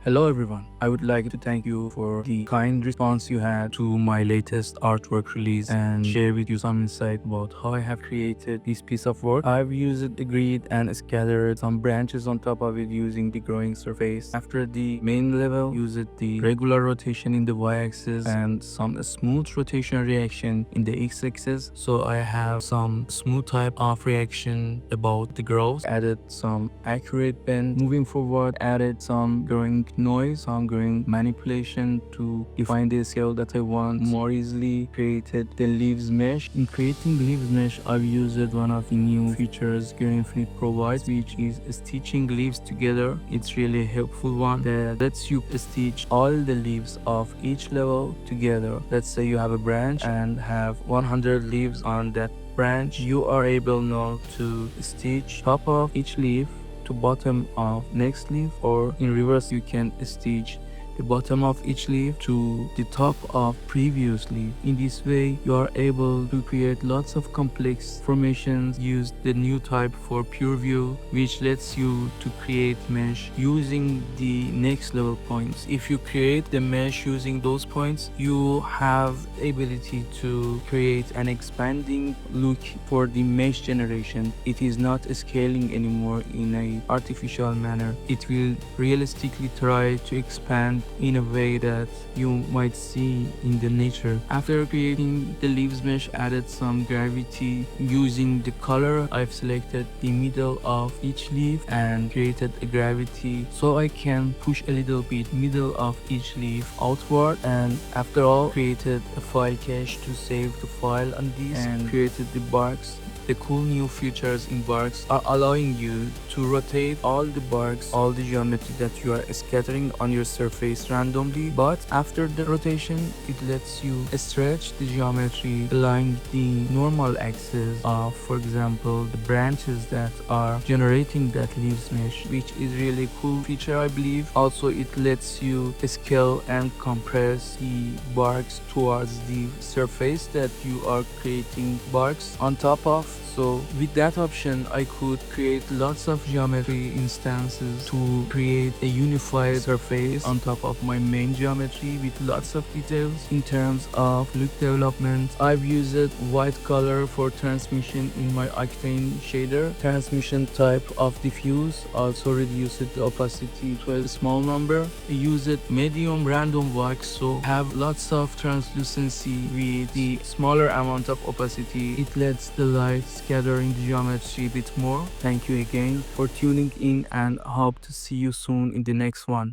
Hello everyone, I would like to thank you for the kind response you had to my latest artwork release and share with you some insight about how I have created this piece of work. I've used the grid and scattered some branches on top of it using the growing surface. After the main level, used the regular rotation in the y-axis and some smooth rotation reaction in the x-axis. So I have some smooth type of reaction about the growth, added some accurate bend moving forward, added some growing noise, some growing manipulation to define the scale that I want more easily, created the leaves mesh. In creating leaves mesh, I've used one of the new features GrowInfinite provides, which is stitching leaves together. It's really a helpful one that lets you stitch all the leaves of each level together. Let's say you have a branch and have 100 leaves on that branch. You are able now to stitch top of each leaf to bottom of next leaf, or in reverse you can stitch the bottom of each leaf to the top of previous leaf. In this way you are able to create lots of complex formations. Use the new type for pure view, which lets you to create mesh using the next level points. If you create the mesh using those points, you have the ability to create an expanding look for the mesh generation. It is not scaling anymore in an artificial manner. It will realistically try to expand in a way that you might see in the nature. After creating the leaves mesh, added some gravity using the color. I've selected the middle of each leaf and created a gravity so I can push a little bit middle of each leaf outward, and after all created a file cache to save the file on this and created the barks. The cool new features in barks are allowing you to rotate all the barks, all the geometry that you are scattering on your surface randomly, but after the rotation it lets you stretch the geometry along the normal axis of, for example, the branches that are generating that leaves mesh, which is really cool feature, I believe. Also it lets you scale and compress the barks towards the surface that you are creating barks on top of. So with that option, I could create lots of geometry instances to create a unified surface on top of my main geometry with lots of details. In terms of look development, I've used white color for transmission in my Octane shader. Transmission type of diffuse, also reduced the opacity to a small number. I used medium random wax, so have lots of translucency with the smaller amount of opacity. It lets the light gathering the geometry a bit more. Thank you again for tuning in and hope to see you soon in the next one.